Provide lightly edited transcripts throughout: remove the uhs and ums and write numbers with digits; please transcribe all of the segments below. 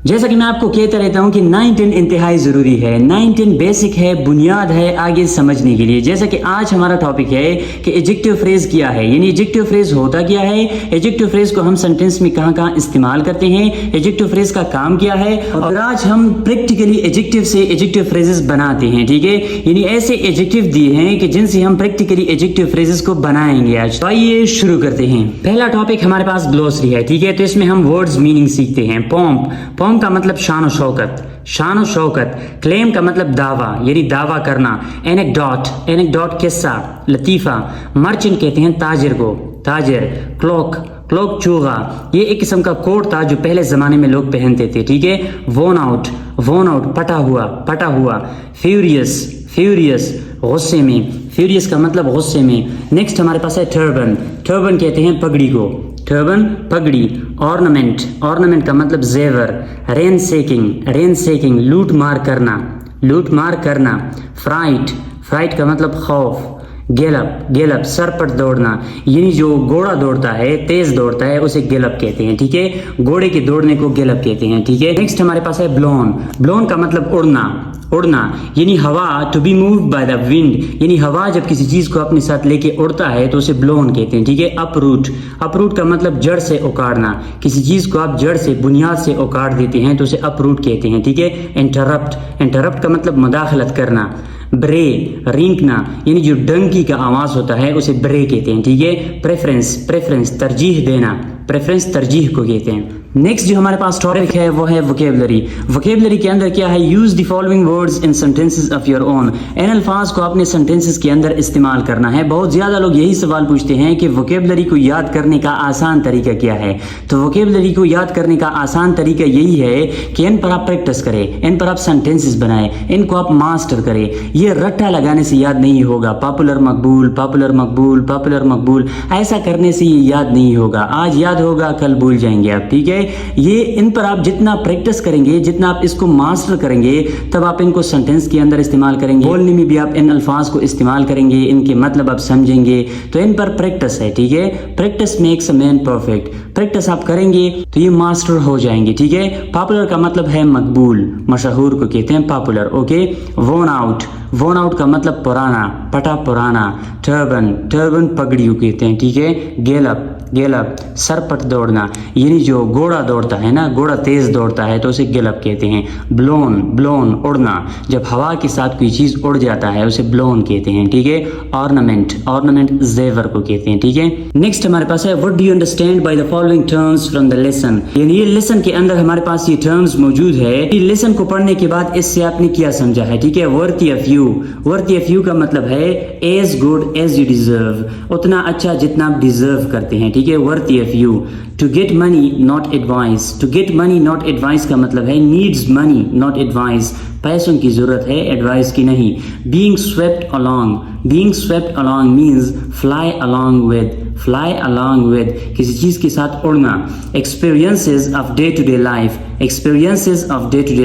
जैसा कि मैं आपको कहता रहता हूँ कि 9-10 इंतहाई ज़रूरी है, 9-10 बेसिक है, बुनियाद है आगे समझने के लिए। जैसा कि आज हमारा टॉपिक है कि एडजेक्टिव फ्रेज क्या है, यानी एडजेक्टिव फ्रेज होता क्या है, एडजेक्टिव फ्रेज को हम सेंटेंस में कहाँ कहाँ इस्तेमाल करते हैं, एडजेक्टिव फ्रेज का काम क्या है, और आज हम प्रैक्टिकली एडजेक्टिव से एडजेक्टिव फ्रेजेस बनाते हैं। ठीक है, यानी ऐसे एडजेक्टिव दिए हैं कि जिनसे हम प्रैक्टिकली एडजेक्टिव फ्रेजेस को बनाएंगे। आज तो आइए शुरू करते हैं। पहला टॉपिक हमारे पास ग्लोसरी है। ठीक है, तो इसमें हम वर्ड्स मीनिंग सीखते हैं। पॉम्प का मतलब शान और शौकत। क्लेम का मतलब दावा, यानी दावा करना। एनेक्डोट किस्सा, लतीफा। मर्चेंट कहते हैं ताजिर को, क्लोक चूहा, ये एक किस्म का कोट था जो पहले जमाने में लोग पहनते थे। ठीक है, वोन आउट पटा हुआ। फ्यूरियस गुस्से में, फ्यूरियस का मतलब गुस्से में। नेक्स्ट हमारे पास है टर्बन कहते हैं पगड़ी को, पगड़ी। ऑर्नामेंट का मतलब जेवर। रेन सेकिंग लूट मार करना। फ्राइट का मतलब खौफ। गेलप सर पर दौड़ना, यानी जो घोड़ा दौड़ता है, तेज दौड़ता है, उसे गेलप कहते हैं। ठीक है, घोड़े के दौड़ने को गेलप कहते हैं। ठीक है, नेक्स्ट हमारे पास है ब्लोन का मतलब उड़ना, यानी हवा। To be move by the wind, यानी हवा जब किसी चीज को अपने साथ लेके उड़ता है तो उसे ब्लोन कहते हैं। ठीक है, अपरूट का मतलब जड़ से उखाड़ना, किसी चीज को आप जड़ से, बुनियाद से उखाड़ देते हैं तो उसे अपरूट कहते हैं। ठीक है, इंटरप्ट का मतलब मुदाखलत करना। ब्रे रिंकना, यानी जो डंकी का आवाज होता है उसे ब्रे कहते हैं। ठीक है, प्रेफरेंस तरजीह देना, प्रेफरेंस तरजीह को कहते हैं। नेक्स्ट जो हमारे पास टॉपिक है वो है वोकेबलरी के अंदर क्या है, use the following words in sentences of your own. इन अल्फाज को अपने सेंटेंसेस के अंदर इस्तेमाल करना है। बहुत ज्यादा लोग यही सवाल पूछते हैं कि वोकेबलरी को याद करने का आसान तरीका क्या है। तो वोकेबलरी को याद करने का आसान तरीका यही है कि इन पर आप प्रैक्टिस करें, इन पर आप सेंटेंसेस बनाएं, इनको आप मास्टर करें। ये रट्टा लगाने से याद नहीं होगा, पॉपुलर मकबूल, ऐसा करने से ये याद नहीं होगा। आज याद होगा, कल भूल जाएंगे आप। ठीक है, ये इन पर आप जितना प्रैक्टिस करेंगे, जितना आप इसको मास्टर करेंगे, तब आप इनको सेंटेंस के अंदर इस्तेमाल करेंगे। बोलने में भी आप इन अल्फाज को इस्तेमाल करेंगे, इनके मतलब आप समझेंगे। तो इन पर प्रैक्टिस है। ठीक है, practice makes a man perfect. Practice आप करेंगे तो ये मास्टर हो जाएंगे। ठीक है, पॉपुलर का मतलब है मकबूल, मशहूर को कहते हैं पॉपुलर। ओके, वोन आउट का मतलब पुराना। टर्बन पगड़ी को कहते हैं। ठीक है, गेलप सर पर दौड़ना, यानी जो घोड़ा दौड़ता है ना, घोड़ा तेज दौड़ता है तो उसे गेलप कहते हैं। ब्लोन उड़ना, जब हवा के साथ कोई चीज उड़ जाता है उसे ब्लोन कहते हैं। ठीक है, ऑर्नामेंट जेवर को कहते हैं। ठीक है, नेक्स्ट हमारे पास है what do you understand by the following terms from the lesson, यानी ये लेसन के अंदर हमारे पास ये टर्म्स मौजूद है। ये लेसन को पढ़ने के बाद इससे आपने क्या समझा है। ठीक है, वर्दी ऑफ यू का मतलब है as good as you deserve, उतना अच्छा जितना आप डिजर्व करते हैं। ठीक है, worthy of you. To get money not advice का मतलब है नीड्स मनी नॉट एडवाइस, पैसों की जरूरत है, एडवाइस की नहीं। Being swept along means fly along with, किसी चीज के साथ उड़ना। Experiences of day to day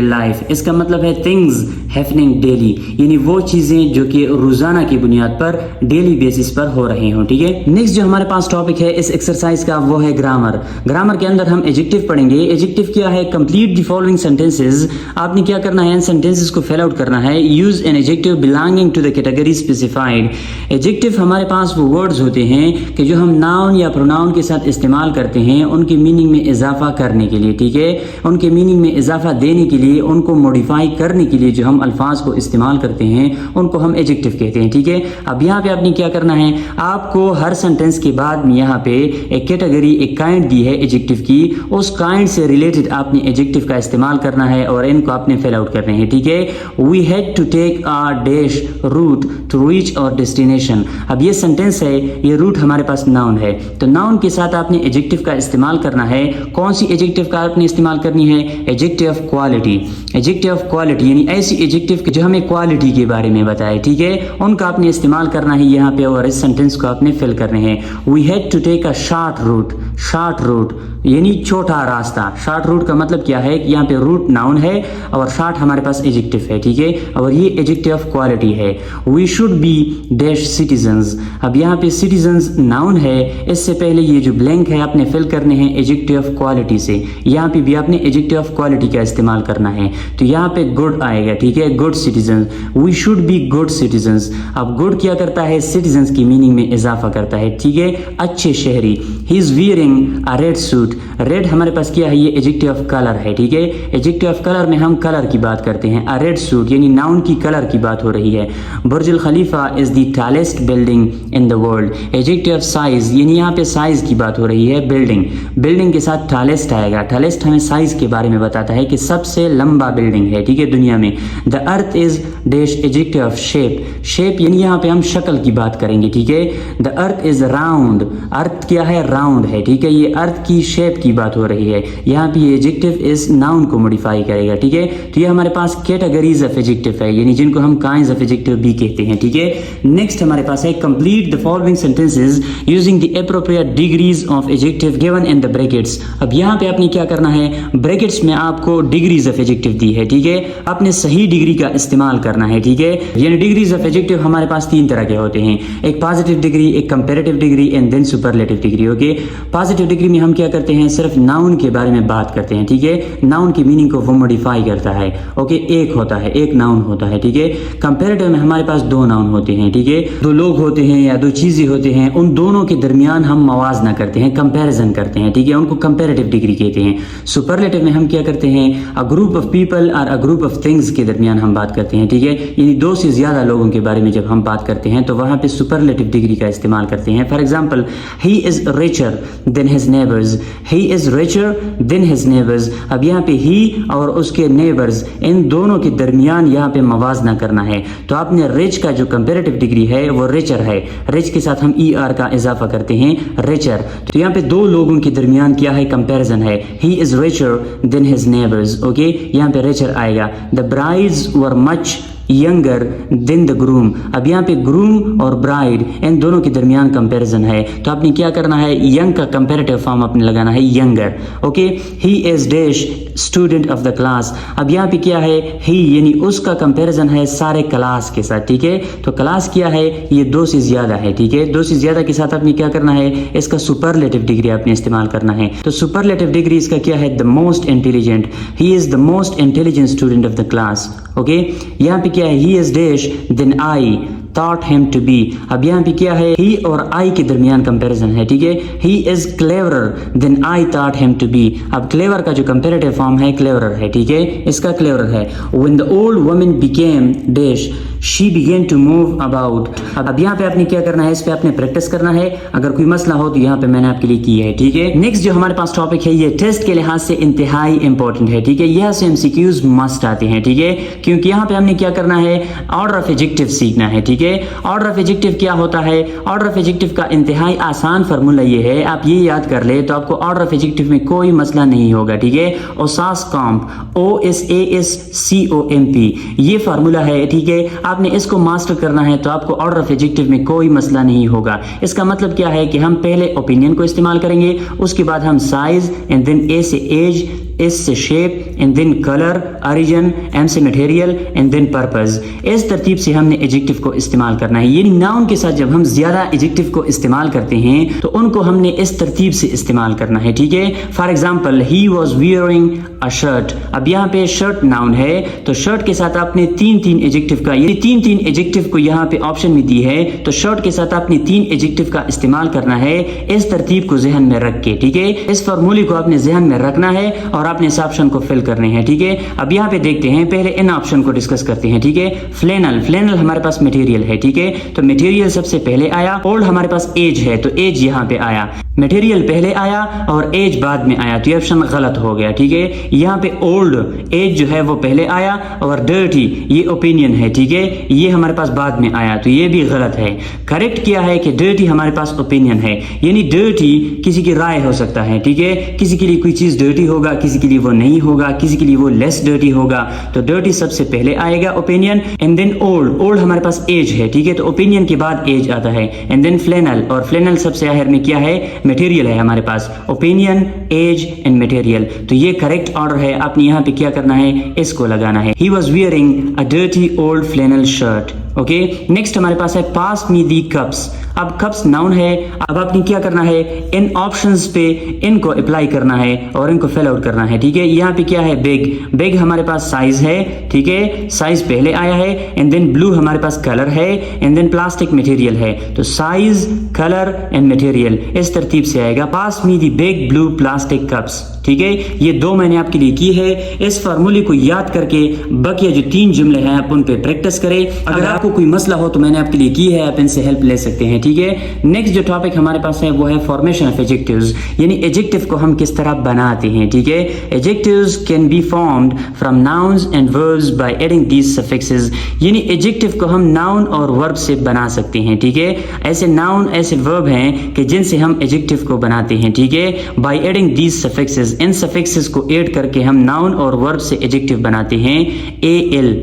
life, इसका मतलब है थिंग्स हैपनिंग डेली, यानी वो चीजें जो कि रोजाना की बुनियाद पर, डेली बेसिस पर हो रही हो। ठीक है, नेक्स्ट जो हमारे पास टॉपिक है इस एक्सरसाइज का वो है ग्रामर के अंदर हम एडजेक्टिव पढ़ेंगे। एडजेक्टिव क्या है, कंप्लीट द फॉलोइंग सेंटेंसेस। आपने क्या करना है, इन सेंटेंसेस को फिल आउट करना है। Use an adjective belonging to the category specified. Adjective हमारे पास वो वर्ड्स होते हैं कि जो हम नाउन या प्रोनाउन के साथ इस्तेमाल करते हैं उनकी मीनिंग में इजाफा करने के लिए। ठीक है, उनके मीनिंग में इजाफा देने के लिए, उनको मॉडिफाई करने के लिए जो हम अल्फाज को इस्तेमाल करते हैं उनको हम एडजेक्टिव कहते हैं। ठीक है, अब यहाँ पे आपने क्या करना है, आपको हर सेंटेंस के बाद में यहाँ पे एक कैटेगरी, एक काइंड दी है एडजेक्टिव की, उस काइंड से रिलेटेड आपने एडजेक्टिव का इस्तेमाल करना है और इनको आपने फिल आउट करने हैं। ठीक है, we had to take a dash route to reach our destination. अब ये सेंटेंस है, ये रूट हमारे पास नाउन है, तो नाउन के साथ आपने एडजेक्टिव का इस्तेमाल करना है। कौन सी एडजेक्टिव का आपने इस्तेमाल करनी है, adjective of quality. Adjective of quality यानी ऐसी एडजेक्टिव जो हमें क्वालिटी के बारे में बताए, ठीक है, उनका आपने इस्तेमाल करना है यहाँ पे और इस सेंटेंस को आपने फिल करने हैं। We had to take a short route, short route यानी छोटा रास्ता। शॉर्ट रूट का मतलब क्या है कि यहाँ पे रूट नाउन है और शॉर्ट हमारे पास एडजेक्टिव है, ठीक है, और ये एडजेक्टिव ऑफ क्वालिटी है। We should be dash citizens, अब यहाँ पे सिटीजन्स नाउन है, इससे पहले ये जो ब्लैंक है आपने फिल करने हैं एडजेक्टिव ऑफ क्वालिटी से। यहाँ पे भी आपने एडजेक्टिव ऑफ क्वालिटी का इस्तेमाल करना है, तो यहाँ पे गुड आएगा, ठीक है, good citizen. We should be good citizens. अब गुड क्या करता है, सिटीजन्स की मीनिंग में इजाफा करता है, ठीक है, अच्छे शहरी। He is wearing a red suit, red हमारे पास क्या है, ये एडजेक्टिव ऑफ कलर है, ठीक है, एडजेक्टिव ऑफ कलर में हम कलर की बात करते हैं। अ रेड सूट यानी नाउन की कलर की बात हो रही है। Burj Al Khalifa is the tallest building in the world, adjective of size यानी यहाँ पे साइज की बात हो रही है। बिल्डिंग, बिल्डिंग के साथ टॉलेस्ट आएगा। टॉलेस्ट हमें साइज के बारे में बताता है कि सबसे लंबा बिल्डिंग है, ठीक है, दुनिया में। The earth is dash, adjective of shape, shape यानी यहाँ पे हम शक्ल की बात करेंगे, ठीक है। द अर्थ इज राउंड, अर्थ क्या है, राउंड है, ठीक है, ये अर्थ की शेप की बात हो रही है। यहाँ पे ये एडजेक्टिव इस नाउन को मॉडिफाई करेगा, ठीक है। तो ये हमारे पास कैटेगरीज ऑफ एडजेक्टिव है यानी जिनको हम काइंड्स ऑफ एडजेक्टिव भी कहते हैं, ठीक है। नेक्स्ट हमारे पास है complete the following sentences using the appropriate degrees of adjective given in the brackets. अब यहाँ पे आपने क्या करना है, ब्रैकेट्स में आपको डिग्रीज ऑफ एडजेक्टिव दी है, ठीक है, आपने सही डिग्री का इस्तेमाल करना है, ठीक है। यानी डिग्रीज ऑफ एडजेक्टिव हमारे पास 3 तरह के होते हैं, एक पॉजिटिव डिग्री, एक comparative degree and then superlative degree. Okay, positive degree में हम क्या करते हैं, सिर्फ नाउन के बारे में बात करते हैं, ठीक है, नाउन की मीनिंग को वो मॉडिफाई करता है। ओके, एक होता है, एक नाउन होता है, ठीक है। कंपैरेटिव में हमारे पास 2 नाउन होते हैं, ठीक है, 2 लोग होते हैं या 2 चीजें होते हैं, उन दोनों के दरमियान हम मवाजना करते हैं, कंपैरिजन करते हैं, ठीक है, उनको कंपैरेटिव डिग्री कहते हैं। सुपरलेटिव में हम क्या करते हैं, अ ग्रुप ऑफ पीपल और अ ग्रुप ऑफ थिंग्स के दरमियान हम बात करते हैं, ठीक है, यानी 2 से ज्यादा लोगों के बारे में जब हम बात करते हैं तो वहां पे सुपरलेटिव डिग्री का इस्तेमाल करते हैं। For example, he is richer than his neighbours, he is richer than his neighbours. अब यहाँ पे ही और उसके नेबर्स इन दोनों के दरमियान यहाँ पे मवाजना करना है, तो आपने रिच का जो कंपैरेटिव डिग्री है वो रिचर है, रिच के साथ हम ई आर का इजाफा करते हैं, रिचर। तो यहाँ पे 2 लोगों के दरमियान क्या है, कंपैरिजन है, he is richer than his neighbours. Okay, यहाँ पे रिचर आएगा। The brides were much younger than the groom. अब यहाँ पे ग्रूम और ब्राइड इन दोनों के दरमियान कंपैरिजन है, तो आपने क्या करना है, यंग का कंपैरेटिव फॉर्म आपने लगाना है, younger. Okay, he is dash student of the class. अब यहाँ पे क्या है, ही यानी उसका कंपैरिजन है सारे क्लास के साथ, ठीक है, तो क्लास क्या है, ये 2 से ज्यादा है, ठीक है, 2 से ज्यादा के साथ आपने क्या करना है, इसका सुपरलेटिव डिग्री आपने इस्तेमाल करना है। तो सुपरलेटिव डिग्री इसका क्या है, the most intelligent, he is the most intelligent student of the class. Okay, यहाँ पे क्या है, he is dash than I thought him to be। अब यहाँ पे क्या है, ही और आई के दरमियान कंपैरिजन है, ठीक है, he is cleverer than I thought him to be। अब क्लेवर का जो कंपैरेटिव फॉर्म है क्लेवरर है, ठीक है, इसका क्लेवरर है। when the old woman became dash she began to move about। अब यहाँ पे आपने क्या करना है, इस पे आपने प्रैक्टिस करना है, अगर कोई मसला हो तो यहाँ पे मैंने आपके लिए किया है, ठीक है। नेक्स्ट जो हमारे पास टॉपिक है ये टेस्ट के लिहाज से इंतहाई इंपॉर्टेंट है, ठीक है, यहाँ से एमसीक्यूज मस्ट आते हैं, ठीक है, क्योंकि यहाँ पे हमने क्या करना है, ऑर्डर ऑफ एडजेक्टिव सीखना है, ठीक है। ऑर्डर ऑफ एडजेक्टिव क्या होता है, ऑर्डर ऑफ एडजेक्टिव का इंतहाई आसान फार्मूला ये है, आप ये याद कर ले तो आपको ऑर्डर ऑफ एडजेक्टिव में कोई मसला नहीं होगा, ठीक है। ओसास कॉम्प, OSASCOMP ये फार्मूला है, ठीक है, आपने इसको मास्टर करना है तो आपको ऑर्डर ऑफ एडजेक्टिव में कोई मसला नहीं होगा। इसका मतलब क्या है कि हम पहले ओपिनियन को इस्तेमाल करेंगे, उसके बाद हम साइज एंड देन ए से एज, एस से shape and then colour, origin, M से मटेरियल एंड देन पर्पस। इस तरतीब से हमने एडजेक्टिव को इस्तेमाल करना है, यानी नाउन के साथ जब हम ज्यादा एडजेक्टिव को इस्तेमाल करते हैं तो उनको हमने इस तरतीब से इस्तेमाल करना है, ठीक है। For example, he was wearing a shirt. अब यहाँ पे शर्ट नाउन है तो शर्ट के साथ आपने 3 एडजेक्टिव का, यानी 3 एडजेक्टिव को यहाँ पे ऑप्शन में दी है, तो शर्ट के साथ आपने 3 एडजेक्टिव का इस्तेमाल करना है इस तरतीब को जहन में रख के, ठीक है। इस फार्मूले को आपने जहन में रखना है और आपने इस ऑप्शन को फिल करने हैं, ठीक है। अब यहाँ पे देखते हैं, पहले इन ऑप्शन को डिस्कस करते हैं, ठीक है। फ्लेनल, फ्लेनल हमारे पास मटेरियल है, ठीक है, तो मटेरियल सबसे पहले आया। ओल्ड हमारे पास एज है तो एज यहाँ पे आया। मटेरियल पहले आया और एज बाद में आया, तो ये ऑप्शन गलत हो गया, ठीक है। यहाँ पे ओल्ड, एज जो है वो पहले आया और डर्टी ये ओपिनियन है, ठीक है, ये हमारे पास बाद में आया, तो ये भी गलत है। करेक्ट क्या है कि डर्टी हमारे पास ओपिनियन है, यानी डर्टी किसी की राय हो सकता है, ठीक है, किसी के लिए कोई चीज डर्टी होगा, किसी के लिए वो नहीं होगा, किसी के लिए वो लेस डर्टी होगा, तो डर्टी सबसे पहले आएगा opinion, and then old, old हमारे पास एज है, ठीक है, तो ओपिनियन के बाद एज आता है, एंड देन फ्लेनल, और फ्लेनल सबसे आखिर में क्या है, मटेरियल है हमारे पास, ओपिनियन, एज एंड मटेरियल, तो ये करेक्ट ऑर्डर है। आपने यहाँ पे क्या करना है, इसको लगाना है। He was wearing a dirty old flannel shirt. Okay, next हमारे पास है पास मी दी कप्स। अब कप्स नाउन है, अब आपने क्या करना है, इन ऑप्शंस पे इनको अप्लाई करना है और इनको फिल आउट करना है, ठीक है। यहाँ पे क्या है, बिग, बिग हमारे पास साइज है, ठीक है, साइज पहले आया है, एंड देन ब्लू हमारे पास कलर है, एंड देन प्लास्टिक मटेरियल है, तो साइज, कलर एंड मटेरियल इस तरतीब से आएगा। पास me the big blue plastic cups, ठीक है, ये दो मैंने आपके लिए की है। इस फार्मूले को याद करके बकिया जो 3 जुमले हैं आप उन पे प्रैक्टिस करें। अगर आपको कोई मसला हो तो मैंने आपके लिए की है, आप इनसे हेल्प ले सकते हैं, ठीक है। नेक्स्ट जो टॉपिक हमारे पास है वो है फॉर्मेशन ऑफ एडजेक्टिव्स, यानी एडजेक्टिव को हम किस तरह बनाते हैं, ठीक है। Adjectives can be formed from nouns and verbs by adding these suffixes, यानी एडजेक्टिव को हम नाउन और वर्ब से बना सकते हैं, ठीक है। ऐसे नाउन, ऐसे वर्ब हैं कि जिनसे हम एडजेक्टिव को बनाते हैं, ठीक है, by adding these suffixes, in suffixes को ऐड करके हम नाउन और वर्ब से एडजेक्टिव बनाते हैं। AL,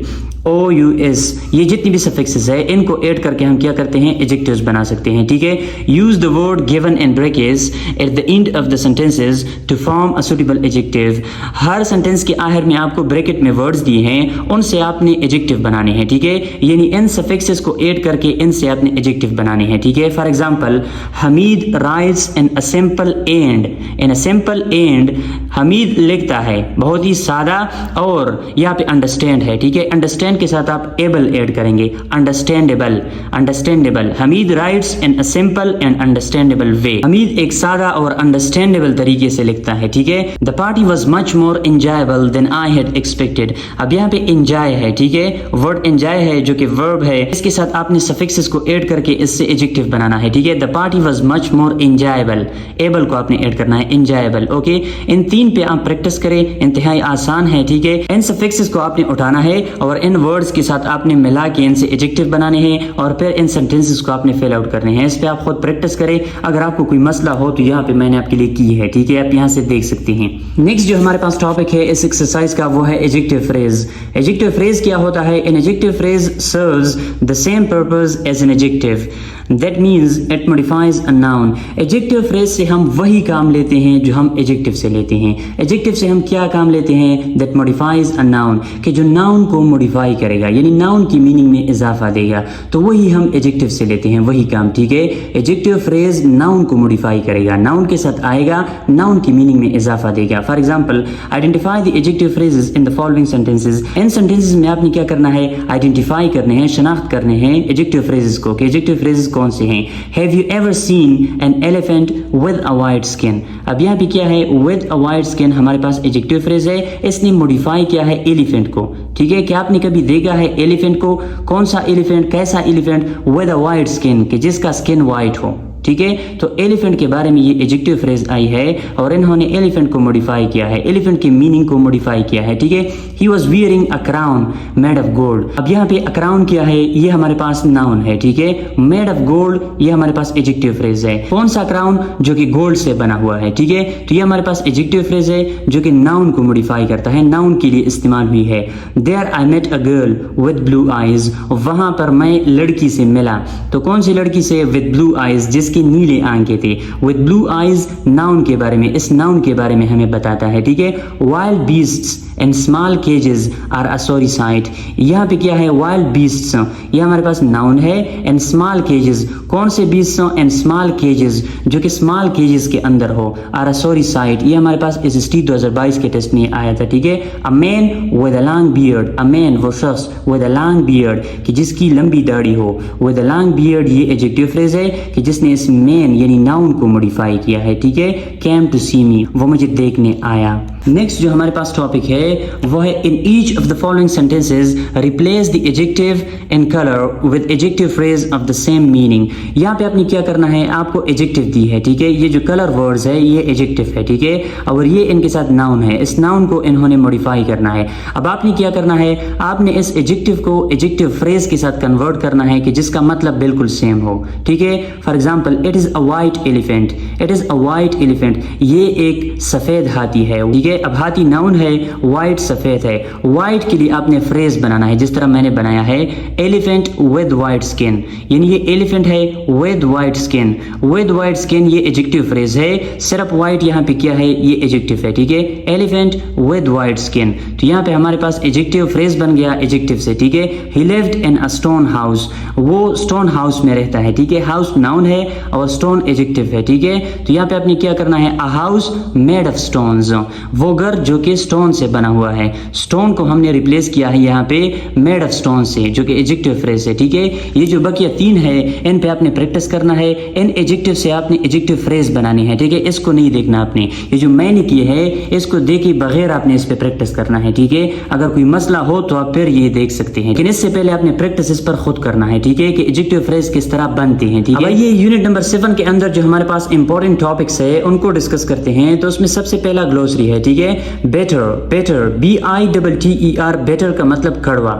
OUS, ये जितनी भी सफिक्सेस है इनको ऐड करके हम क्या करते हैं, एडजेक्टिव्स बना सकते हैं, ठीक है। Use the word given in brackets at the end of the sentences to form a suitable adjective. हर सेंटेंस के आखिर में आपको ब्रैकेट में वर्ड्स दिए हैं, उनसे आपने एडजेक्टिव बनाने हैं, ठीक है, यानी इन सफिक्सेस को ऐड करके इनसे आपने एडजेक्टिव बनाने हैं, ठीक है। For example, Hamid writes in a simple and, in a simple and Hamid लिखता है बहुत ही सादा, और यहाँ पे अंडरस्टैंड है, ठीक है, अंडरस्टैंड के साथ आप एबल ऐड करेंगे, understandable, understandable. Hamid writes in a simple and understandable way, Hamid एक सादा और अंडरस्टैंडेबल तरीके से लिखता है, ठीक है। The party was much more enjoyable than I had expected. अब यहाँ पे एंजॉय है, ठीक है, वर्ड एंजॉय है जो कि वर्ब है, इसके साथ आपने सफिक्सेस को ऐड करके इससे एडजेक्टिव बनाना है, ठीक है। The party was much more enjoyable, able को आपने ऐड करना है, एंजॉयबल, ओके। इन 3 पे आप प्रैक्टिस करें, इंतहाई आसान है, ठीक है। इन सफिक्सेस को आपने उठाना है और इन वर्ड्स के साथ आपने मिला के इनसे एडजेक्टिव बनाने हैं और फिर इन सेंटेंसेस को आपने फिल आउट करने हैं। इस पे आप खुद प्रैक्टिस करें। अगर आपको कोई मसला हो तो यहाँ पे मैंने आपके लिए की है, ठीक है, आप यहाँ से देख सकते हैं। नेक्स्ट जो हमारे पास टॉपिक है इस एक्सरसाइज का वो है एडजेक्टिव फ्रेज। एडजेक्टिव फ्रेज क्या होता है? An adjective phrase serves the same purpose as an adjective, that means it modifies a noun. Adjective phrase से हम वही काम लेते हैं जो हम एडजेक्टिव से लेते हैं। एडजेक्टिव से हम क्या काम लेते हैं? दैट मॉडिफाइज अ नाउन, कि जो नाउन को मॉडिफाई करेगा, यानी नाउन की मीनिंग में इजाफा देगा, तो वही हम एडजेक्टिव से लेते हैं, वही काम, ठीक है। एडजेक्टिव फ्रेज नाउन को मॉडिफाई करेगा, नाउन के साथ आएगा, नाउन की मीनिंग में इजाफा देगा। For example, identify the adjective phrases in the following sentences. In sentences में आपने क्या करना है? आइडेंटिफाई करने हैं, शनाख्त करने हैं एडजेक्टिव फ्रेजेस को, कि एडजेक्टिव फ्रेजेस कौन से हैं। Have you ever seen an elephant with a white skin. अब यहाँ पे क्या है? विद अ वाइट स्किन हमारे पास एडजेक्टिव फ्रेज है, इसने मॉडिफाई किया है एलिफेंट को, ठीक है। क्या आपने कभी देखा है एलिफेंट को? कौन सा एलिफेंट, कैसा elephant? With a white skin, कि जिसका स्किन वाइट हो, ठीक है। तो एलिफेंट के बारे में ये एडजेक्टिव फ्रेज आई है और इन्होंने एलिफेंट को मॉडिफाई किया है, एलिफेंट की मीनिंग को मॉडिफाई किया है, ठीक है। He was wearing a crown made of gold. अब यहाँ पे अ क्राउन क्या है? ये हमारे पास नाउन है, ठीक है। मेड ऑफ गोल्ड ये हमारे पास एडजेक्टिव फ्रेज है। कौन सा क्राउन? जो कि गोल्ड से बना हुआ है, ठीक है। तो ये हमारे पास एडजेक्टिव फ्रेज है जो कि नाउन को मॉडिफाई करता है, नाउन के लिए इस्तेमाल हुई है। There I met a girl with blue eyes, वहां पर मैं लड़की से मिला। तो कौन सी लड़की से? विद ब्लू आईज, जिसकी नीले आंखें थे। विद ब्लू आईज नाउन के बारे में, इस नाउन के बारे में हमें बताता है, ठीक है। Wild beasts and small cages are a sorry sight. यहाँ पे क्या है? वाइल्ड बीस्ट्स, ये हमारे पास नाउन है, एंड स्मॉल केजेस, कौन से बीस्ट्स एंड स्मॉल केजेस, जो कि स्मॉल केजेस के अंदर हो, आर अ सॉरी साइट, ये हमारे पास SST 2022 के टेस्ट में आया था, ठीक है। A man with a long beard, a man वो शख्स विद अ लॉन्ग बियर्ड, कि जिसकी लंबी दाढ़ी हो। विद अ लॉन्ग बियर्ड ये एडजेक्टिव फ्रेज है कि जिसने इस मैन यानी नाउन को मॉडिफाई किया है, ठीक है। केम टू सी मी, वो मुझे देखने आया। नेक्स्ट जो हमारे पास टॉपिक है वो है in each of the following sentences replace the adjective in colour with adjective phrase of the same meaning. यहाँ पे आपने क्या करना है, आपको एडजेक्टिव दी है, ठीक है, ये जो कलर वर्ड्स है ये एडजेक्टिव है, ठीक है, और ये इनके साथ नाउन है, इस नाउन को इन्होंने मॉडिफाई करना है। अब आपने क्या करना है, आपने इस एडजेक्टिव को एडजेक्टिव फ्रेज के साथ कन्वर्ट करना है कि जिसका मतलब बिल्कुल सेम हो, ठीक है। For example it is a white elephant, it is a white elephant, ये एक सफेद हाथी है, ठीक है। अब हाथी नाउन है, वाइट सफेद है, वाइट के लिए आपने फ्रेज बनाना है जिस तरह मैंने बनाया है, एलिफेंट विद वाइट स्किन, यानी ये एलिफेंट है with white skin, with white skin ये एडजेक्टिव फ्रेज है, सिर्फ वाइट यहाँ पे क्या है, ये एडजेक्टिव है, ठीक है, एलिफेंट विद वाइट स्किन। तो यहाँ पे हमारे पास एडजेक्टिव फ्रेज बन गया एडजेक्टिव से, ठीक है। ही lived in a stone house, वो स्टोन हाउस में रहता है, ठीक है, हाउस नाउन है और स्टोन एडजेक्टिव है, ठीक है। तो यहाँ पे आपने क्या करना है, a house made of stones, वो घर जो कि स्टोन से बना हुआ है, स्टोन को हमने रिप्लेस किया है यहाँ पे मेड ऑफ स्टोन से, जो कि एडजेक्टिव फ्रेज है, ठीक है। ये जो बकिया तीन है इन पे आपने प्रैक्टिस करना है, इन एडजेक्टिव से आपने एडजेक्टिव फ्रेज बनानी है, ठीक है, इसको नहीं देखना आपने, ये जो मैंने किए है इसको देखे बगैर आपने इस पे प्रैक्टिस करना है, ठीक है। अगर कोई मसला हो तो आप फिर ये देख सकते हैं, लेकिन इससे पहले आपने प्रैक्टिस इस पर खुद करना है, ठीक है, कि एडजेक्टिव फ्रेज किस तरह बनते हैं, ठीक है। ये यूनिट नंबर 7 के अंदर जो हमारे पास इंपॉर्टेंट टॉपिक्स है उनको डिस्कस करते हैं। तो उसमें सबसे पहला ग्लोसरी है, ठीक है, बेटर, बेटर BITTER, बेटर का मतलब कड़वा,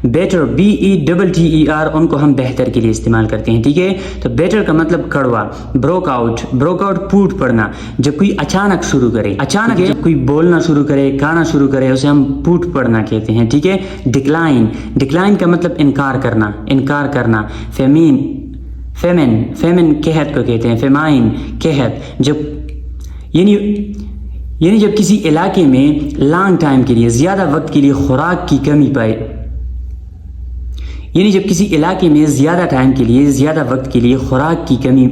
बेटर BETTER उनको हम बेहतर के लिए इस्तेमाल करते हैं, ठीक है। तो बेटर का मतलब कड़वा, ब्रोक आउट, ब्रोक आउट फूट पड़ना, जब कोई अचानक शुरू करे, अचानक जब कोई बोलना शुरू करे, गाना शुरू करे, उसे हम फूट पड़ना कहते हैं, ठीक है। डिक्लाइन, डिक्लाइन का मतलब इनकार करना, इनकार करना। फेमिन, फेमिन, फेमिन कहत को कहते हैं, फेमाइन कहत, जब यानी जब किसी इलाके में लॉन्ग टाइम के लिए, ज्यादा वक्त के लिए खुराक की कमी पाए, यानी जब किसी इलाके में ज्यादा टाइम के लिए, ज्यादा वक्त के लिए खुराक की कमी,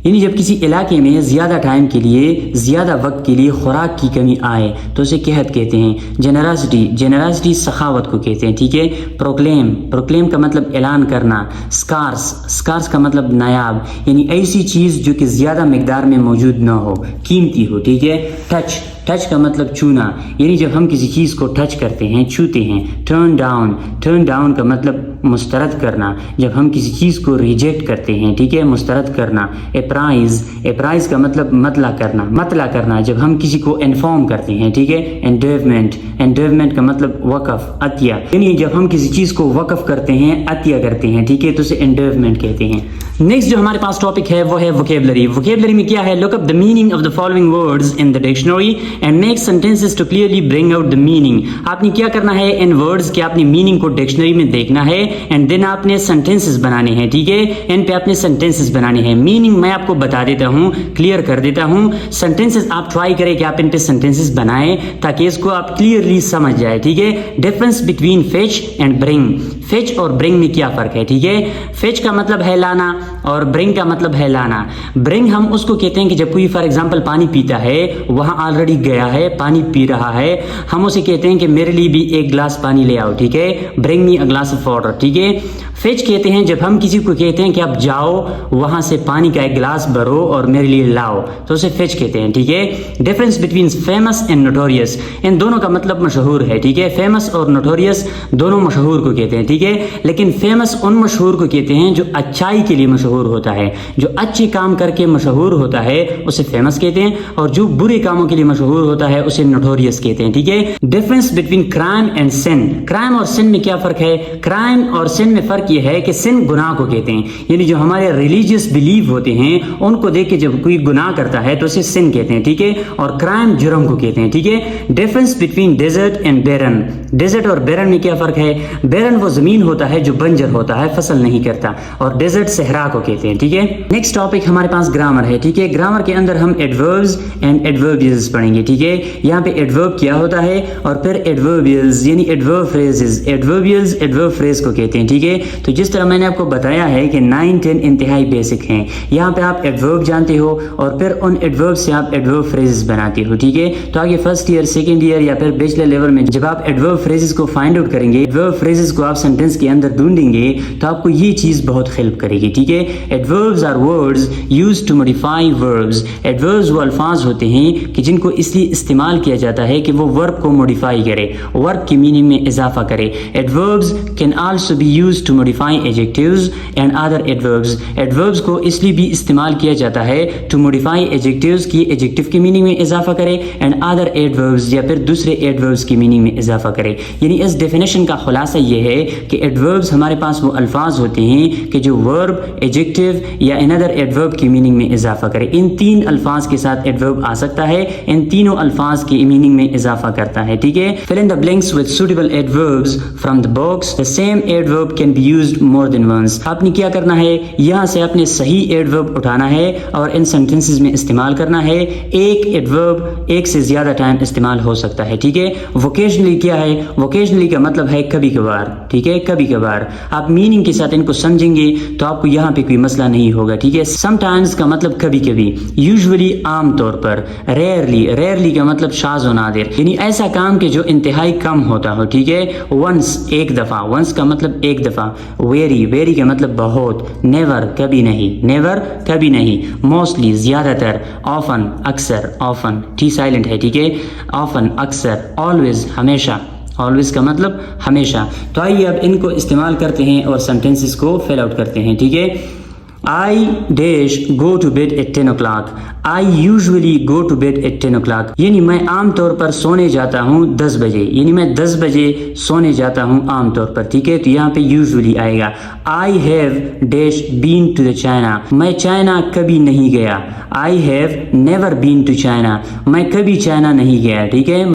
यानी जब किसी इलाके में ज़्यादा टाइम के लिए, ज़्यादा वक्त के लिए खुराक की कमी आए तो उसे कहत कहते हैं। जेनरासिटी, जेनरासिटी सखावत को कहते हैं, ठीक है। प्रोक्लेम, प्रोक्लेम का मतलब ऐलान करना। स्कार्स, स्कार्स का मतलब नायाब, यानी ऐसी चीज़ जो कि ज़्यादा मिकदार में मौजूद ना हो, कीमती हो, ठीक है। टच, टच का मतलब छूना, यानी जब हम किसी चीज़ को टच करते हैं, छूते हैं। टर्न डाउन, टर्न डाउन का मतलब मुस्तरद करना, जब हम किसी चीज़ को रिजेक्ट करते हैं, ठीक है, मुस्तरद करना। एप्राइज, एप्राइज का मतलब मतला करना, मतला करना, जब हम किसी को इन्फॉर्म करते हैं, ठीक है। एंडोवमेंट, एंडोवमेंट का मतलब वक़फ़, अतिया, यानी जब हम किसी चीज़ को वक़फ़ करते हैं, अतिया करते हैं, ठीक है, तो उसे एंडोवमेंट कहते हैं। नेक्स्ट जो हमारे पास टॉपिक है वो है वोकेबलरी। वोकेबलरी में क्या है, look up the meaning of the following words in the dictionary and make sentences to clearly bring out the meaning. आपने क्या करना है, इन वर्ड्स के आपने मीनिंग को डिक्शनरी में देखना है एंड देन आपने सेंटेंसेस बनाने हैं, ठीक है। इन पे आपने सेंटेंसेस बनाने हैं, मीनिंग मैं आपको बता देता हूँ, क्लियर कर देता हूँ। सेंटेंसेस आप ट्राई करें कि आप इन पे सेंटेंसेस बनाएं ताकि इसको आप क्लियरली समझ जाए, ठीक है। Difference between fetch and bring, fetch और ब्रिंग में क्या फ़र्क है, ठीक है। फेच का मतलब है लाना और ब्रिंग का मतलब है लाना। ब्रिंग हम उसको कहते हैं कि जब कोई फॉर एग्जांपल पानी पीता है, वहाँ ऑलरेडी गया है, पानी पी रहा है, हम उसे कहते हैं कि मेरे लिए भी एक गिलास पानी ले आओ, ठीक है, bring me a glass of water, ठीक है। फेच कहते हैं जब हम किसी को कहते हैं कि आप जाओ वहाँ से पानी का एक गिलास भरो और मेरे लिए लाओ, तो उसे फेच कहते हैं, ठीक है। Difference between famous and notorious, इन दोनों का मतलब मशहूर है, ठीक है। फेमस और नोटोरियस दोनों मशहूर को कहते हैं, ठीक है। लेकिन फेमस उन मशहूर को कहते हैं जो अच्छाई के लिए मशहूर होता है, जो अच्छे काम करके मशहूर होता है उसे फेमस कहते हैं, और जो बुरे कामों के लिए मशहूर होता है उसे नोटोरियस कहते हैं, ठीक है। Difference between crime and sin, crime और सिन में क्या फर्क है, क्राइम और सिन में फर्क यह है कि सिन गुनाह को कहते हैं, यानी जो हमारे रिलीजियस बिलीव होते हैं उनको देख के जब कोई गुनाह करता है तो उसे सिन कहते हैं, ठीक है। और क्राइम जुर्म को कहते हैं, ठीक है। Difference between desert and barren, desert और बैरन में क्या फर्क है, बैरन वो जमीन होता है जो बंजर होता है, फसल नहीं करता, और डेजर्ट सहरा को कहते हैं, ठीक है। नेक्स्ट टॉपिक हमारे पास ग्रामर है, ठीक है। ग्रामर के अंदर हम एडवर्ब्स एंड एडवर्बियल्स पढ़ेंगे, ठीक है। यहाँ पे एडवर्ब क्या होता है और फिर एडवर्बियल्स यानी adverb phrases, adverbials adverb phrase को कहते हैं, ठीक है। तो जिस तरह मैंने आपको बताया है कि 9-10 इंतहाई बेसिक हैं। यहाँ पे आप एडवर्ब जानते हो और फिर उन एडवर्ब से आप एडवर्ब फ्रेजेस बनाते हो, ठीक है। तो आगे फर्स्ट ईयर, सेकेंड ईयर या फिर बैचलर लेवल में जब आप एडवर्ब फ्रेजेस को फाइंड आउट करेंगे, एडवर्ब फ्रेजेस को आप सेंटेंस के अंदर ढूंढेंगे, तो आपको ये चीज़ बहुत हेल्प करेगी, ठीक है। Adverbs are words used to modify verbs. Adverbs वो अल्फाज होते हैं कि जिनको इसलिए इस्तेमाल किया जाता है कि वो वर्ब को मॉडिफाई करे, वर्ब की मीनिंग में इजाफा करे। Adverbs can also be used to modify adjectives and other adverbs. Adverbs को इसलिए भी इस्तेमाल किया जाता है टू मॉडिफाई एडजेक्टिव्स की एडजेक्टिव की मीनिंग में इजाफा करे एंड अदर एडवर्ब्स या फिर दूसरे एडवर्ब्स की मीनिंग में इजाफा करे। यानी इस डेफिनेशन का खुलासा ये है कि एडवर्ब्स हमारे पास वो अल्फाज होते हैं कि जो वर्ब, एडजेक्टिव या अनदर एडवर्ब की मीनिंग में इजाफा करे। इन तीन अल्फाज के साथ एडवर्ब आ सकता है, इन तीनों अल्फाज की मीनिंग में इजाफा करता है, ठीक है। Fill in the blanks with suitable adverbs from the box. The same adverb can be used more than once. आपने क्या करना है, यहाँ से आपने सही एडवर्ब उठाना है और इन सेंटेंसेस में इस्तेमाल करना है। एक एडवर्ब एक से ज्यादा टाइम इस्तेमाल हो सकता है, ठीक है। वोकेशनली क्या है, वोकेशनली का मतलब है कभी कभार, ठीक है, कभी कभार। आप मीनिंग के साथ इनको समझेंगे तो आपको यहाँ पे कोई मसला नहीं होगा, ठीक है। समटाइम्स का मतलब कभी कभी, यूजुअली आमतौर पर, रेयरली, रेयरली का मतलब शाज़ व नादिर, यानी ऐसा काम के जो इंतहाई कम होता हो, ठीक है। वंस एक दफा, वंस का मतलब एक दफा। वेरी, वेरी का मतलब बहुत। नेवर कभी नहीं, नेवर कभी नहीं। मोस्टली ज्यादातर। ऑफन अक्सर, ऑफन टी साइलेंट है, ठीक है। ऑफन अक्सर। ऑलवेज हमेशा, ऑलवेज का मतलब हमेशा। तो आइए अब इनको इस्तेमाल करते हैं और सेंटेंसेस को फिल आउट करते हैं, ठीक है। I dash go to bed at 10 o'clock. I usually go to bed at 10 o'clock. यानी मैं आमतौर पर सोने जाता हूँ 10 बजे, यानी मैं 10 बजे सोने जाता हूँ आमतौर पर, ठीक है। तो यहाँ पे usually आएगा। I have dash been to the China. मैं चाइना कभी नहीं गया। I have never been to China. मैं कभी चाइना नहीं गया, ठीक है।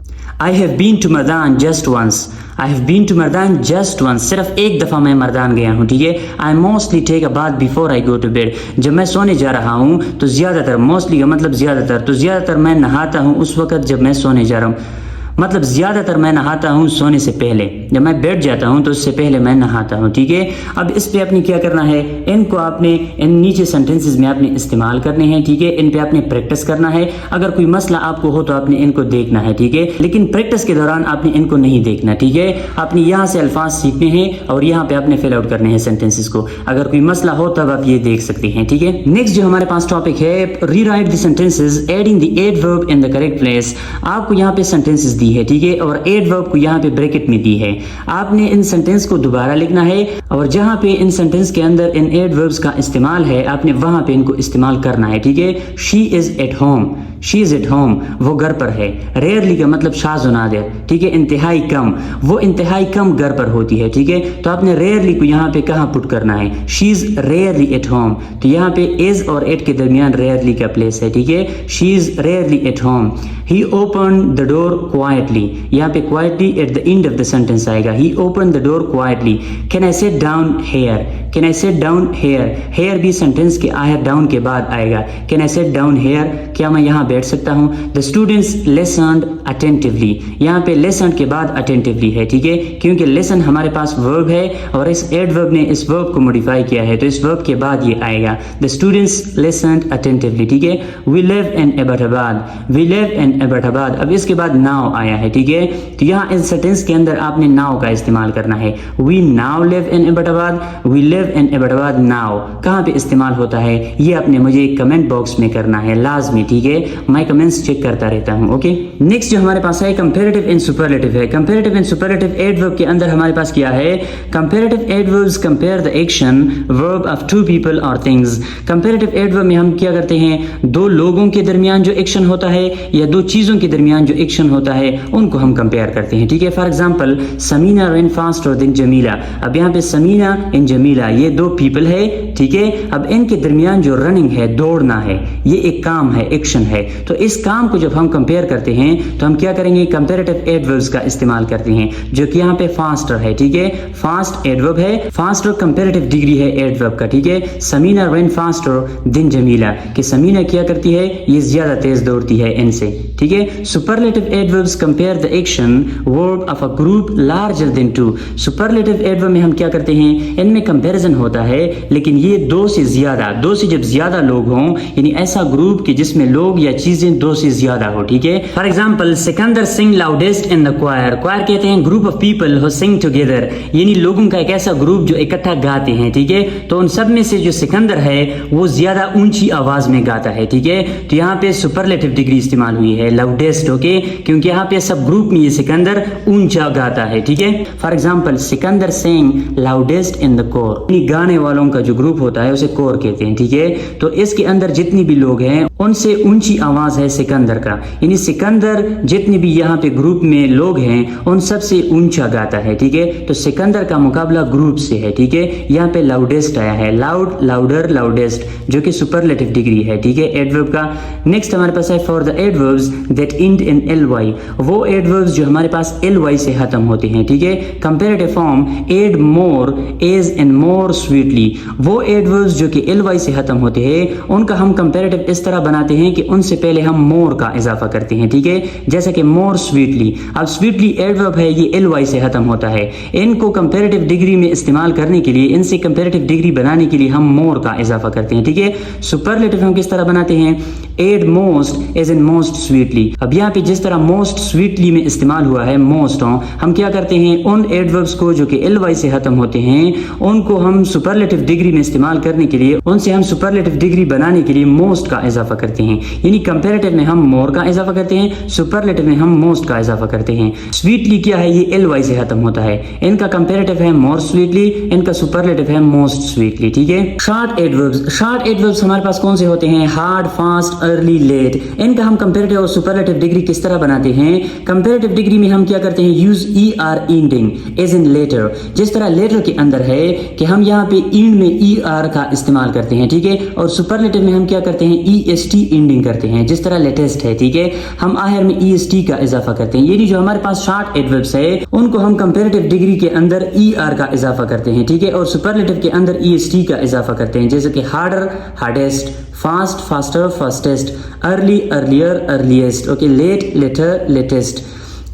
I have been to Mardan just once. I have been to Mardan just once. सिर्फ एक दफ़ा मैं मर्दान गया हूँ, ठीक है। I mostly take a bath before I go to bed. जब मैं सोने जा रहा हूँ तो ज़्यादातर, mostly का मतलब ज़्यादातर, तो ज़्यादातर मैं नहाता हूँ उस वक़्त जब मैं सोने जा रहा हूँ। मतलब ज़्यादातर मैं नहाता हूँ सोने से पहले, जब मैं बैठ जाता हूँ तो उससे पहले मैं नहाता हूँ, ठीक है। अब इस पे आपने क्या करना है, इनको आपने इन नीचे सेंटेंसेस में आपने इस्तेमाल करने हैं, ठीक है। इन पे आपने प्रैक्टिस करना है। अगर कोई मसला आपको हो तो आपने इनको देखना है, ठीक है। लेकिन प्रैक्टिस के दौरान आपने इनको नहीं देखना, ठीक है। आपने यहाँ से अल्फाज सीखने हैं और यहाँ पे आपने फिल आउट करने हैं सेंटेंसेस को। अगर कोई मसला हो तब आप ये देख सकते हैं, ठीक है। नेक्स्ट जो हमारे पास टॉपिक है, rewrite the sentences adding the adverb in the correct place. आपको यहाँ पे सेंटेंसेस दी है, ठीक है, और एडवर्ब को यहाँ पे ब्रैकेट में दी है। आपने इन सेंटेंस को दोबारा लिखना है और जहाँ पे इन सेंटेंस के अंदर इन एडवर्ब्स का इस्तेमाल है आपने वहाँ पे इनको इस्तेमाल करना है, ठीक है। She is at home, she is at home, वो घर पर है। रेयरली का मतलब शाज़ व नादिर, ठीक है, इंतहाई कम, वो इंतहाई कम घर पर होती है, ठीक है। तो आपने रेयरली को यहाँ पे कहाँ पुट करना है, she is rarely at home. तो यहाँ पे इज और एट के दरमियान रेयरली का प्लेस है, ठीक है। She is rarely at home. He open the door quietly, यहाँ पे quietly at the end of the sentence आएगा। He open the door quietly. Can I sit down here, can I sit down here, here भी sentence के आया down के बाद आएगा। Can I sit down here, क्या मैं यहाँ बैठ सकता हूँ। द स्टूडेंट्स लिसन्ड अटेंटिवली, यहाँ पे लिसन्ड के बाद अटेंटिवली है, ठीक है, क्योंकि लिसन हमारे पास वर्ब है और इस एडवर्ब ने इस वर्ब को मॉडिफाई किया है, तो इस वर्ब के बाद ये आएगा। द स्टूडेंट्स लिसन्ड अटेंटिवली, ठीक है। We live in Abbottabad, we live in Abbottabad. अब इसके बाद नाउ आया है, ठीक है। तो यहाँ इस सेंटेंस के अंदर आपने नाउ का इस्तेमाल करना है। We now live in Abbottabad, we live in Abbottabad now कहाँ पे इस्तेमाल होता है ये आपने मुझे कमेंट बॉक्स में करना है लाजमी, ठीक है। मैं कमेंट्स चेक करता रहता हूँ, ओके। नेक्स्ट जो हमारे पास है कंपैरेटिव एंड सुपरलेटिव है। कंपैरेटिव एंड सुपरलेटिव एडवर्ब के अंदर हमारे पास क्या है, comparative adverbs compare the action verb of two people और थिंग्स। कंपैरेटिव एडवर्ब में हम क्या करते हैं, दो लोगों के दरमियान जो एक्शन होता है या दो चीजों के दरमियान जो एक्शन होता है उनको हम कंपेयर करते हैं, ठीक है। For example Sameena run faster than Jamila. अब यहाँ पे समीना एंड जमीला ये दो पीपल है, ठीक है। अब इनके दरमियान जो रनिंग है, दौड़ना है, ये एक काम है, एक्शन है। तो इस काम को जब हम कंपेयर करते हैं तो हम क्या करेंगे, कंपैरेटिव एडवर्ब्स का इस्तेमाल करते हैं, जो कि यहाँ पे फास्टर है, ठीक है। फास्ट एडवर्ब है, फास्टर कंपैरेटिव डिग्री है एडवर्ब का, ठीक है। Sameena run faster than Jamila, कि समीना क्या करती है, ये ज्यादा तेज दौड़ती है इनसे, ठीक है। Superlative adverbs compare the action verb of a group larger than two. Superlative adverb में हम क्या करते हैं, इनमें कंपैरिजन होता है, लेकिन ये दो से जब ज्यादा लोग हों, यानी ऐसा ग्रुप कि जिसमें लोग या चीजें दो से ज्यादा हो, ठीक है। For example Sikandar sing loudest in the choir. Choir कहते हैं group of people who sing together, यानी लोगों का एक ऐसा ग्रुप जो इकट्ठा गाते हैं, ठीक है। तो उन सब में से जो सिकंदर है वो ज्यादा ऊंची आवाज में गाता है, ठीक है। तो यहाँ पे सुपरलेटिव डिग्री इस्तेमाल हुई है, लाउडेस्ट, ओके, क्योंकि यहाँ पे सब ग्रुप में ये सिकंदर ऊंचा गाता है, ठीक है। For example Sikandar sing loudest in the choir, गाने वालों का जो ग्रुप होता है उसे कोर कहते हैं, ठीक है। तो इसके अंदर जितनी भी लोग हैं उनसे ऊंची आवाज है सिकंदर का, यानी सिकंदर जितने भी यहाँ पे ग्रुप में लोग हैं उन सब से ऊंचा गाता है, ठीक है। तो सिकंदर का मुकाबला ग्रुप से है, ठीक है। यहाँ पे लाउडेस्ट आया है, लाउड, लाउडर, लाउडेस्ट, जो कि सुपरलेटिव डिग्री है, ठीक है, एडवर्ब का। नेक्स्ट हमारे पास है for the adverbs that and in ly, वो एडवर्ब्स जो हमारे पास ly से खत्म होते हैं, ठीक है। Comparative form add more, as and more sweetly, वो एडवर्ब्स जो कि ly से खत्म होते हैं उनका हम कंपैरेटिव इस तरह बनाते हैं कि उनसे पहले हम मोर का इजाफा करते हैं, ठीक है। जैसे कि मोर स्वीटली, अब स्वीटली एडवर्ब है, ये ly से खत्म होता है। इनको कंपैरेटिव डिग्री में इस्तेमाल करने के लिए, इनसे कंपैरेटिव डिग्री बनाने के लिए हम मोर का इजाफा करते हैं, ठीक है। सुपरलेटिव हम किस तरह बनाते हैं, add most as in most sweetly. अब यहाँ पे जिस तरह मोस्ट स्वीटली में इस्तेमाल हुआ है मोस्ट, हम क्या करते हैं, उन एडवर्ब्स को जो कि ly से खत्म होते हैं उनको हम सुपरलेटिव डिग्री में इस्तेमाल करने के लिए, उनसे हम सुपरलेटिव डिग्री बनाने के लिए मोस्ट का इजाफा करते हैं। यानी कंपैरेटिव में हम मोर का इजाफा करते हैं, सुपरलेटिव में हम मोस्ट का इजाफा करते हैं। स्वीटली क्या है, ये ly से खत्म होता है, इनका कंपैरेटिव है मोर स्वीटली, इनका सुपरलेटिव है मोस्ट स्वीटली, ठीक है। शॉर्ट एडवर्ब्स, शॉर्ट एडवर्ब्स हमारे पास कौन से होते हैं, हार्ड, फास्ट, अर्ली, लेट। इनका हम कंपैरेटिव और सुपरलेटिव डिग्री किस तरह बनाते हैं, कंपैरेटिव डिग्री में हम क्या करते हैं, use er ending as in later. जिस तरह लेटर के अंदर है कि हम यहाँ पे end में er का इस्तेमाल करते हैं, ठीक है। और सुपरलेटिव में हम क्या करते हैं, est ending करते हैं, जिस तरह लेटेस्ट है, ठीक है, हम आखिर में est का इजाफा करते हैं। यानी जो हमारे पास शॉर्ट एडवर्ब्स है उनको हम कंपैरेटिव डिग्री के अंदर er का इजाफा करते हैं, ठीक है, और सुपरलेटिव के अंदर est का इजाफा करते हैं। जैसे कि harder, hardest, fast, faster, fastest, early, earlier, earliest, okay, late, later, latest.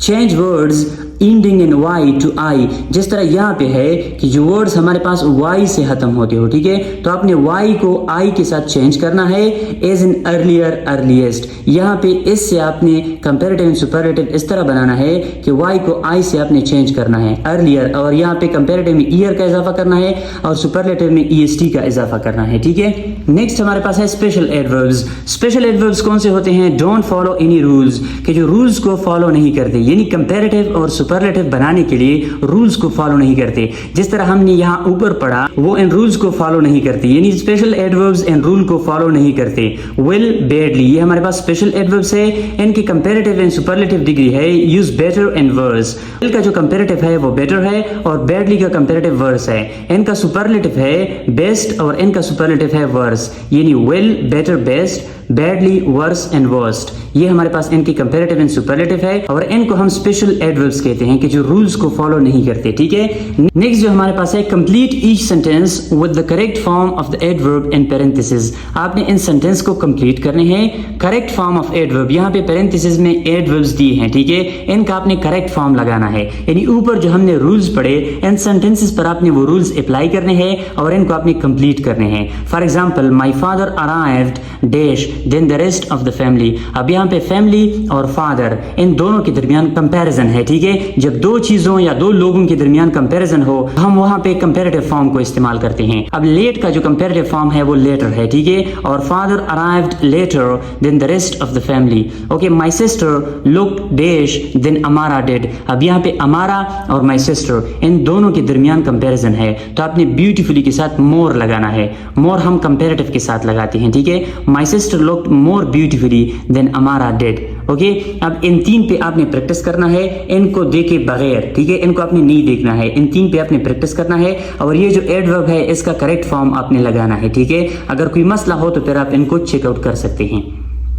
Change words ending in y to I, जिस तरह यहाँ पे है कि जो वर्ड्स हमारे पास y से खत्म होते हो, ठीक है, तो आपने y को I के साथ चेंज करना है, एज इन अर्लियर, अर्लीस्ट। यहाँ पे इससे आपने कंपैरेटिव एंड सुपरलेटिव इस तरह बनाना है कि y को I से आपने चेंज करना है, अर्लियर, और यहाँ पे कंपैरेटिव में ईयर का इजाफा करना है और सुपरलेटिव में est का इजाफा करना है, ठीक है। नेक्स्ट हमारे पास है स्पेशल एडवर्ब्स। स्पेशल एडवर्ब्स कौन से होते हैं, डोंट फॉलो एनी रूल्स, कि जो रूल्स को फॉलो नहीं करते, यानी कंपैरेटिव और सुपरलेटिव बनाने के लिए रूल्स को फॉलो नहीं करते। जिस तरह हमने यहाँ ऊपर पढ़ा वो इन रूल्स को फॉलो नहीं करते, यानी स्पेशल एडवर्ब्स इन रूल को फॉलो नहीं करते। विल, बैडली, ये हमारे पास स्पेशल एडवर्ब्स है, इनकी कंपैरेटिव एंड सुपरलेटिव डिग्री है use better and worse. Well का जो कंपैरेटिव है वो बेटर है और बैडली का कंपैरेटिव वर्स है। इनका सुपरलेटिव है बेस्ट और इनका सुपरलेटिव है वर्स, यानी well, better, best, badly, worse and worst. ये हमारे पास इनकी कंपैरेटिव एंड सुपरलेटिव है और इनको हम स्पेशल एडवर्ब्स कहते हैं कि जो रूल्स को फॉलो नहीं करते, ठीक है। नेक्स्ट जो हमारे पास है complete each sentence with the correct form of the adverb in parenthesis. आपने इन सेंटेंस को कंप्लीट करने हैं, करेक्ट फॉर्म ऑफ एडवर्ब, यहाँ पे पैरेंथेसिस में एडवर्ब्स दिए हैं, ठीक है, इनका आपने करेक्ट फॉर्म लगाना है। यानी ऊपर जो हमने रूल्स पढ़े इन सेंटेंसेस पर आपने वो रूल्स अप्लाई करने हैं और इनको आपने कंप्लीट करने हैं। For example, my father arrived dash than the rest of the family. अब यहाँ पे फैमिली और फादर इन दोनों के दरमियान कंपैरिजन है, ठीक है। जब दो चीजों या दो लोगों के दरमियान कंपैरिजन हो हम वहां पे कंपैरेटिव फॉर्म को इस्तेमाल करते हैं। अब लेट का जो कंपैरेटिव फॉर्म है वो लेटर है, ठीक है, और father arrived later than the rest of the family. Okay, my sister looked dash than Amara did. अब यहाँ पे अमारा और माय सिस्टर इन दोनों के दरमियान कंपैरिजन है, तो आपने ब्यूटीफुली के साथ मोर लगाना है। मोर हम कंपैरेटिव के साथ लगाते हैं, ठीक है। My sister looked more beautifully than Amara did. Okay, अब इन 3 पे आपने प्रैक्टिस करना है, इनको देखे बगैर, ठीक है, इनको आपने नहीं देखना है, इन 3 पे आपने प्रैक्टिस करना है। और ये जो एडवर्ब है इसका करेक्ट फॉर्म आपने लगाना है, ठीक है। अगर कोई मसला हो तो फिर आप इनको चेकआउट कर सकते हैं।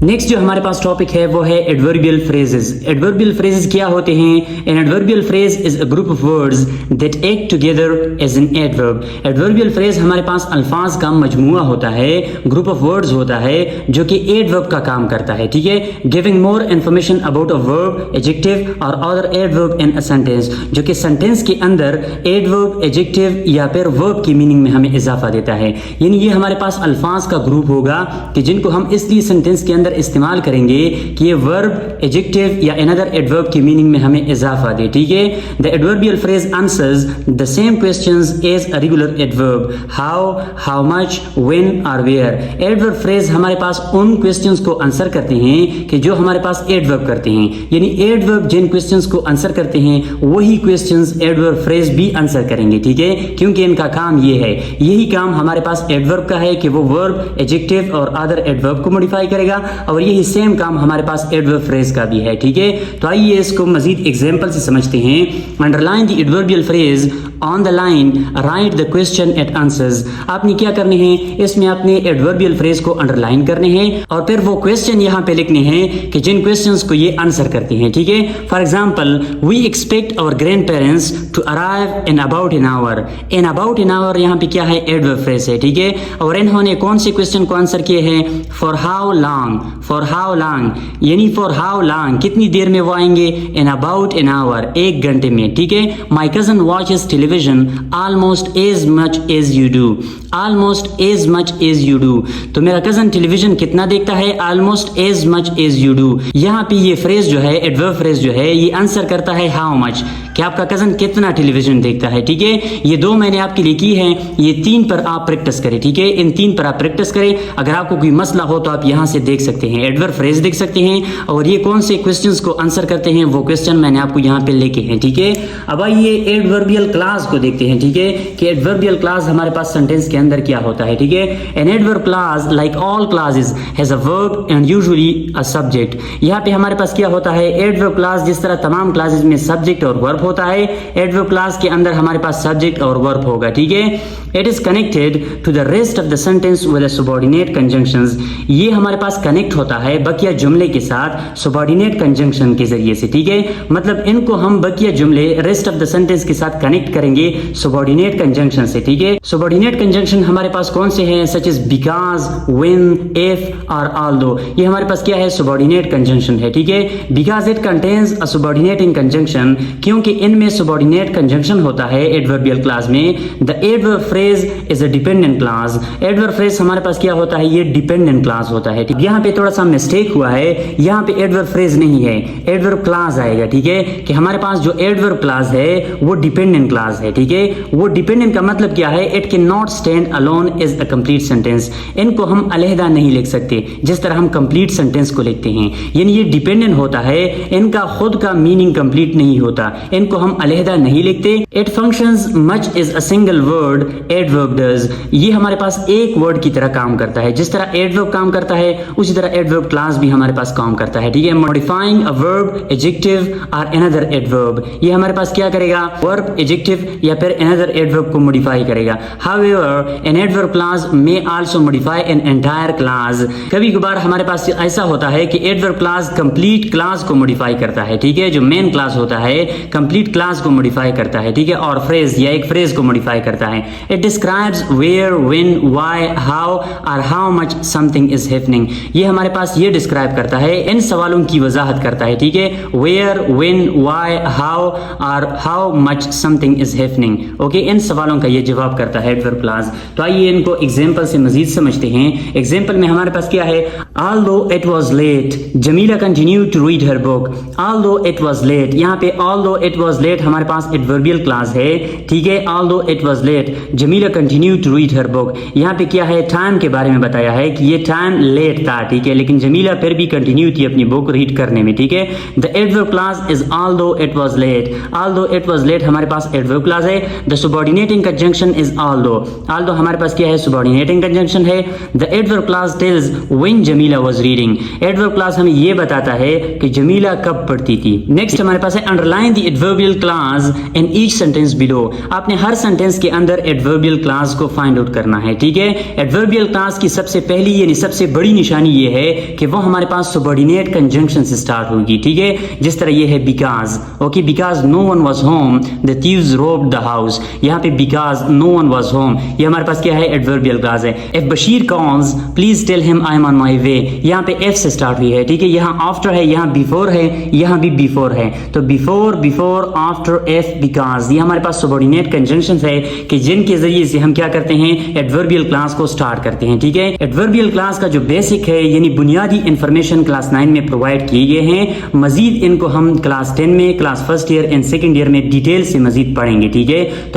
नेक्स्ट जो हमारे पास टॉपिक है वो है एडवर्बियल फ्रेजेस। एडवर्बियल फ्रेजेस क्या होते हैं? An adverbial phrase is a group of words that act together as an adverb. Adverbial phrase हमारे पास अल्फाज का मजमुआ होता है, ग्रुप ऑफ वर्ड्स होता है जो कि एडवर्ब का काम करता है, ठीक है। Giving more information about a verb, adjective और other adverb in a sentence, जो कि सेंटेंस के अंदर एडवर्ब, एडजेक्टिव या फिर वर्ब की मीनिंग में हमें इजाफा देता है। यानी ये हमारे पास अल्फाज का ग्रुप होगा कि जिनको हम इसलिए सेंटेंस के अंदर इस्तेमाल करेंगे कि ये वर्ब, एडजेक्टिव या अनदर एडवर्ब की मीनिंग में हमें इजाफा दे, ठीक है। The adverbial phrase answers the same questions as a regular adverb, how, how much, when और वेयर। एडवर्ब फ्रेज हमारे पास उन क्वेश्चंस को आंसर करते हैं कि जो हमारे पास एडवर्ब करते हैं, यानी एडवर्ब जिन क्वेश्चंस को आंसर करते हैं वही क्वेश्चंस एडवर्ब फ्रेज भी आंसर करेंगे, ठीक है, क्योंकि इनका काम ये है, यही काम हमारे पास एडवर्ब का है कि वो वर्ब, एडजेक्टिव और अदर एडवर्ब को मॉडिफाई करेगा, और यही सेम काम हमारे पास एडवर्ब फ्रेज का भी है, ठीक है। तो आइए इसको मजीद एग्जांपल से समझते हैं। Underline the adverbial phrase on the line, write the question it answers. आपने क्या करने हैं, इसमें आपने एडवर्बियल फ्रेज को अंडरलाइन करने हैं और फिर वो क्वेश्चन यहाँ पे लिखने हैं कि जिन क्वेश्चंस को ये आंसर करते हैं, ठीक है। For example, we expect our grandparents to arrive in about an hour. In about an hour यहाँ पे क्या है, एडवर्ब फ्रेज है, ठीक है। और इन्होंने कौन से क्वेश्चन को आंसर किए हैं, for how long, for how long, यानी फॉर हाउ लॉन्ग, कितनी देर में वो आएंगे, इन अबाउट एन आवर, 1 घंटे में, ठीक है। My cousin watches television almost as much as you do, almost as much as you do. तो मेरा कजन टेलीविजन कितना देखता है, almost as much as you do. यहाँ पे ये फ्रेज जो है, एडवर्ब फ्रेज जो है, ये आंसर करता है हाउ मच, कि आपका कजन कितना टेलीविजन देखता है, ठीक है। ये 2 मैंने आपके लिए की है, ये 3 पर आप प्रैक्टिस करें, ठीक है। इन 3 पर आप प्रैक्टिस करें। अगर आपको कोई मसला हो तो आप यहाँ से देख सकते हैं, एडवर्ब फ्रेज देख सकते हैं, और ये कौन से क्वेश्चंस को आंसर करते हैं वो क्वेश्चन मैंने आपको यहाँ पे लेके हैं, ठीक है। अब आइए एडवर्बियल क्लास को देखते हैं, ठीक है, कि एडवर्बियल क्लास हमारे पास सेंटेंस के अंदर क्या होता है, ठीक है। An adverb class like all classes has a verb and usually a subject. यहाँ पे हमारे पास क्या होता है, एडवर्ब क्लास जिस तरह तमाम क्लासेस में सब्जेक्ट और वर्ब होता है, एडवर्ब क्लास के अंदर हमारे पास सब्जेक्ट और वर्ब होगा, ठीक है। It is connected to the rest of the sentence with subordinate conjunctions. ये हमारे पास कनेक्ट होता है बकिया जुमले के साथ सबऑर्डिनेट कंजंक्शन के जरिए से, ठीक है। मतलब इनको हम बकिया जुमले रेस्ट ऑफ द सेंटेंस के साथ कनेक्ट करेंगे सबऑर्डिनेट कंजंक्शन से, ठीक है। सबऑर्डिनेट कंजंक्शन हमारे पास कौन से हैं, such as because, when, if और ऑल्दो। ये हमारे पास क्या है, सबऑर्डिनेट कंजंक्शन है, ठीक है। Because it contains a subordinating conjunction, क्योंकि इनमें सबऑर्डिनेट कंजंक्शन होता है एडवर्बियल क्लास में। The adverb phrase is a dependent class. Adverb phrase हमारे पास क्या होता है, ये डिपेंडेंट क्लास होता है। यहाँ पे थोड़ा सा मिस्टेक हुआ है, यहाँ पे एडवर्ब फ्रेज नहीं है, एडवर्ब क्लास आएगा, ठीक है। कि हमारे पास जो एडवर्ब क्लास है वो डिपेंडेंट क्लास है, ठीक है। वो डिपेंडेंट का मतलब क्या है, it cannot stand alone as a complete sentence. इनको हम अलहदा नहीं लिख सकते जिस तरह हम कंप्लीट सेंटेंस को लिखते हैं, यानी ये डिपेंडेंट होता है, इनका खुद का मीनिंग कंप्लीट नहीं होता, इनको हम अलहदा नहीं लिखते। It functions much as a single word, adverb does. ये हमारे पास एक वर्ड की तरह काम करता है, जिस तरह एडवर्ब काम करता है उसी तरह एडवर्ब क्लास भी हमारे पास काम करता है, ठीक है। मॉडिफाइंग अ वर्ब, एडजेक्टिव और अनदर एडवर्ब, ये हमारे पास क्या करेगा, वर्ब, एडजेक्टिव या फिर अनदर एडवर्ब को मॉडिफाई करेगा। However an adverb class may also modify an entire class. कभी कभार हमारे पास ऐसा होता है कि एडवर्ब क्लास कंप्लीट क्लास को मॉडिफाई करता है, ठीक है। जो मेन क्लास होता है कंप्लीट क्लास को मॉडिफाई करता है, ठीक है, और फ्रेज या एक फ्रेज को मॉडिफाई करता है। It describes where, when, why, how और how much something is happening. ये हमारे पास ये डिस्क्राइब करता है, इन सवालों की वजाहत करता है, ठीक है। वेयर, व्हेन, व्हाई, हाउ और how much something is happening, okay. इन सवालों का ये जवाब करता है एडवर्ब क्लास। तो आइए इनको एग्जांपल से मजीद समझते हैं। एग्जांपल में हमारे पास क्या है, although it was late, Jamila continued to read her book। although it was late, यहाँ पे although it was late हमारे पास एडवर्बियल क्लास है, ठीक है। although it was late, Jamila continued to read her book। यहाँ पे क्या है, टाइम के बारे में बताया है कि ये टाइम लेट था, ठीक ठीक है, लेकिन जमीला फिर भी कंटिन्यू थी अपनी बुक रीड करने में, ठीक है। The adverb clause is although it was late, although it was late हमारे पास एडवर्ब क्लॉज है। The subordinating conjunction is although, although हमारे पास क्या है, सबऑर्डिनेटिंग कंजंक्शन है। The adverb clause tells when Jamila was reading, adverb clause हमें ये बताता है कि जमीला कब पढ़ती थी। नेक्स्ट हमारे पास है underline the adverbial clause in each sentence below, आपने हर सेंटेंस के अंदर एडवर्बियल क्लॉज को फाइंड आउट करना है, ठीक है। एडवर्बियल क्लॉज की सबसे पहली यानी सबसे बड़ी निशानी ये है कि वो हमारे पास सबऑर्डिनेट कंजंक्शन से स्टार्ट होगी, ठीक है। जिस तरह ये है because, okay, because no one was home the thieves robbed the house, यहाँ पे because no one was home ये हमारे पास क्या है, एडवर्बियल क्लॉज है। If Bashir calls please tell him I am on my way, यहाँ पे एफ से स्टार्ट हुई है, ठीक है। यहाँ आफ्टर है, यहाँ बिफोर है, यहाँ भी बिफोर है, तो before before after F because ये हमारे पास सबऑर्डिनेट कंजंक्शंस है कि जिनके जरिए से हम क्या करते हैं, एडवर्बियल क्लॉज को स्टार्ट करते हैं, ठीक है। एडवर्बियल क्लॉज का जो बेसिक है यानी बुनियादी इंफॉर्मेशन क्लास 9 में प्रोवाइड किए गए हैं, मजीद इनको हम क्लास 10 में, class first year and second year में डिटेल से मजीद पढ़ेंगे, ठीक है।